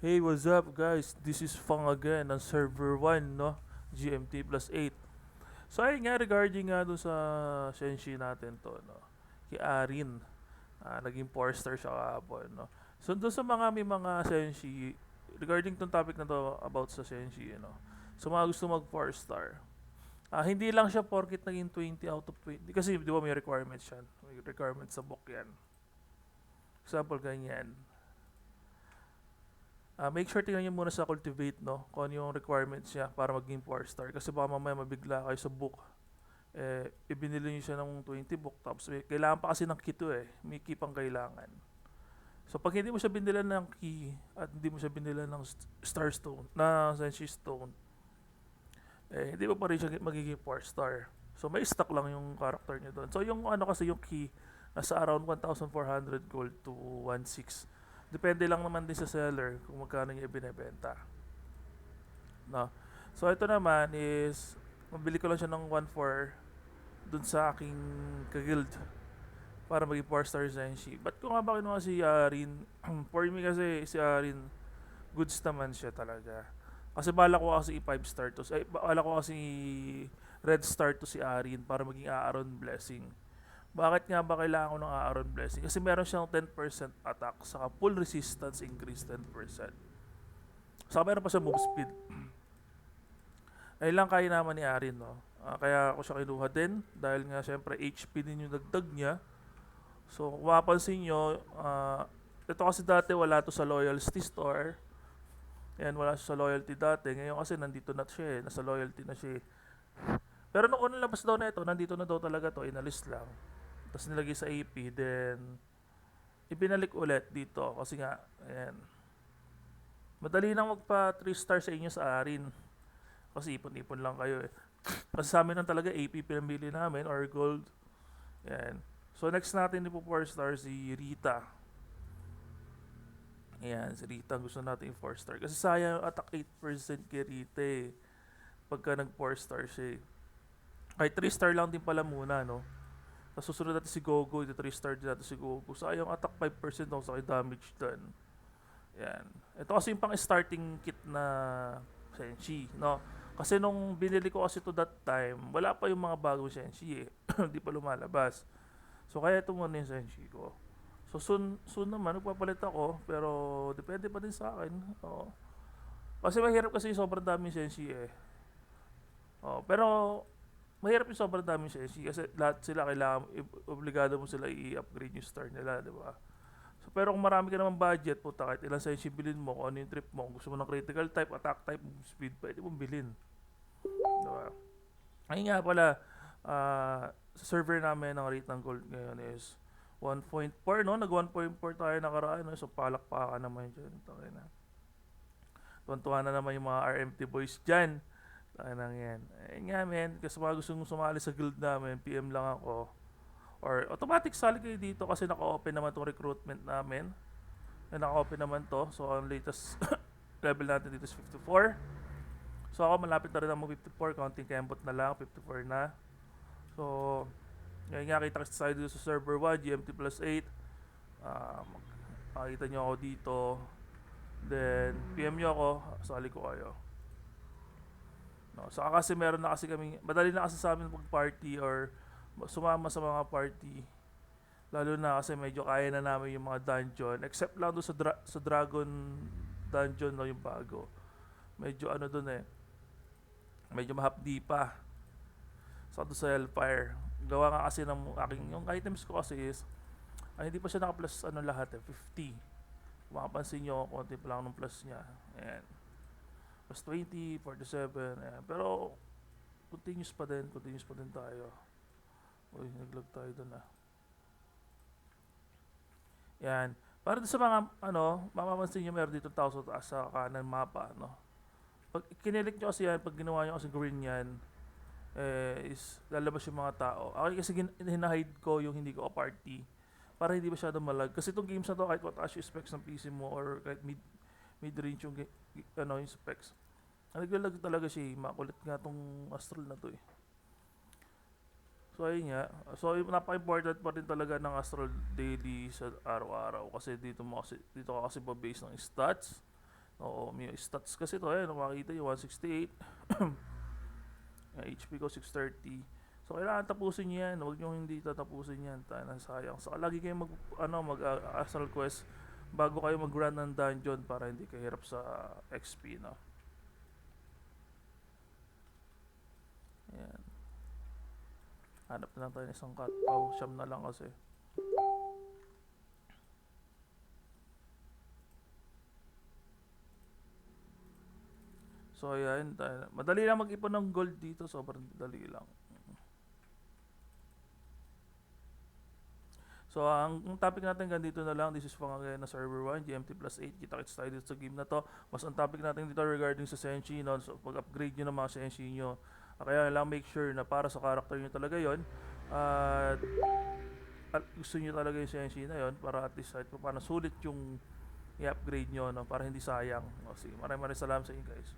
Hey, what's up guys? This is Fang again ng server 1, no? GMT plus 8. So ayun nga regarding nga dun sa Senshi natin to, no? Kay Arin. Naging 4 star siya kahapon, no? So dun sa may mga Senshi, regarding tong topic na to about sa Senshi, no? So mga gusto mag 4 star. Hindi lang siya porkit naging 20 out of 20. Kasi di ba may requirements yan? May requirements sa book yan. Example, ganyan. Make sure tingnan nyo muna sa cultivate, no? Kung ano yung requirements niya para maging 4 star. Kasi baka mamaya mabigla kayo sa book. Ibinili nyo siya ng 20 book. Tapos kailangan pa kasi ng key to eh. May key pang kailangan. So pag hindi mo siya binilan ng key at hindi mo siya binilan ng star stone, na senshi stone, hindi mo pa rin siya magiging 4 star. So may stock lang yung character niya doon. So yung ano kasi yung key, nasa around 1,400 gold to 1,600. Depende lang naman din sa seller kung magkano niya ibinebenta. No? So ito naman is, mabili ko lang siya ng 1,400 dun sa aking kaguild para maging 4 star Zenshi. Ba't ko nga ba kinuha si Arin? For me kasi si Arin, goods naman siya talaga. Kasi bala ko kasi i-5 star to. Bala ko kasi red star to si Arin para maging Aaron Blessing. Bakit nga ba kailangan ko ng Aaron Blessing? Kasi meron siyang 10% attack, saka full resistance increase 10%. Saka meron pa siya move speed. Ay lang kaya naman ni Arin, no? Kaya ako siya kinuha din dahil nga syempre HP din yung dagdag niya. So kung mapapansin nyo, ito kasi dati wala to sa loyalty store. Yan, wala siya sa loyalty dati. Ngayon kasi nandito na siya eh. Nasa loyalty na siya eh. Pero nung unang labas daw na ito, nandito na daw talaga to. Inalis lang. Tapos nilagay sa AP. Then, ibinalik ulit dito. Kasi nga, ayan. Madali nang magpa 3 star sa inyo sa Arin. Kasi ipon-ipon lang kayo eh. Kasi sa amin lang talaga AP pinamili namin or gold. Ayan. So next natin ipo 4 star si Rita. Ayan, si Rita gusto natin yung 4 star. Kasi sayang attack 8% kay Rita eh. Pagka nag 4 star siya eh. Kahit 3 star lang din pala muna, no? Tapos susunod natin si Gogo, ito 3 star din natin si Gogo. Sayang attack 5% ako sa damage dun. Yan. Ito kasi yung pang starting kit na Senshi, no? Kasi nung binili ko kasi to that time, wala pa yung mga bagong Senshi eh. Hindi pa lumalabas. So kaya ito muna yung Senshi ko. So soon naman, magpapalit ako. Pero depende pa din sa akin. Oo. Kasi mahirap kasi sobrang daming Senshi eh. Pero mahirap yung sobrang daming Senshi kasi lahat sila kailangan, obligado mo sila i-upgrade yung star nila, di ba? So, pero kung marami ka naman budget, puta, kahit ilang Senshi bilhin mo, kung ano yung trip mo, kung gusto mo ng critical type, attack type, speed, pwede mong bilhin. Di ba? Ayun nga pala, sa server namin ng rate ng gold ngayon is 1.4, no? Nag 1.4 tayo nakaraan, no? So palakpakan naman dyan. Tayo na. Tuwan-tuwa na naman yung mga RMT boys dyan. Tayo nang yan. Ayun nga men, kasi mga gustong sumali sa guild namin, PM lang ako. Or automatic sali kayo dito kasi naka-open naman tong recruitment namin. Naka-open naman to. So ang latest level natin dito is 54. So ako malapit na rin ang 54, counting kembot na lang, 54 na. So, ngayon nga kita kasi tayo dito sa server 1, GMT plus 8. Makikita nyo ako dito. Then, PM nyo ako, sali ko kayo. No, saka kasi meron na kasi kami, madali na kasi sa amin pag-party or sumama sa mga party. Lalo na kasi medyo kaya na namin yung mga dungeon. Except lang doon sa Dragon dungeon no, yung bago. Medyo ano doon eh. Medyo mahapdi pa. Sa doon sa Hellfire. Gawa nga kasi ng aking, yung items ko kasi is, hindi pa siya naka-plus ano lahat eh, 50. Kung makapansin nyo, konti pa lang ng plus niya. Ayan. Plus 20, 47, ayan. Pero, continuous pa din tayo. Uy, naglag tayo doon ah. Yan. Para sa mga, ano, mapapansin nyo meron dito tao sa taas sa kanan mapa, no? Pag kinilik nyo kasi yan, pag ginawa nyo kasi green yan, is lalabas yung mga tao. Ako kasi hinahide ko yung hindi ko party para hindi masyado malag. Kasi itong games na to, kahit mataas yung specs ng PC mo or kahit mid-range yung, ano, yung specs, naglalag talaga siya eh. Makulit nga tong Astral na to eh. So ayun nga. So napaka-important pa rin talaga ng Astral Daily sa araw-araw kasi dito ka kasi ba-base ng stats, Oo, may stats kasi to eh. Makikita yung 168. HP ko 630. So kailangan tapusin niyo yan. Huwag niyo hindi tatapusin yan. Tayo na sayang. So lagi kayo mag Astral Quest bago kayo mag-run ng dungeon para hindi kayo hirap sa XP, no. Ayan. Hanap na lang tayo ng isang cut. Siyam na lang kasi. So ayan, madali lang mag-ipon ng gold dito, sobrang dali lang. So ang topic natin ganito na lang. This is Pangagaya na Server 1, GMT plus 8. Kita-kits tayo dito sa game na to. Mas ang topic natin dito regarding sa Senshi, no? So pag-upgrade nyo ng mga Senshi nyo, kaya lang make sure na para sa character nyo talaga yon. At gusto nyo talaga yung Senshi na yon para at least kahit paano sulit yung i-upgrade nyo, no? Para hindi sayang. O, sige, maraming salamat sa inyo guys.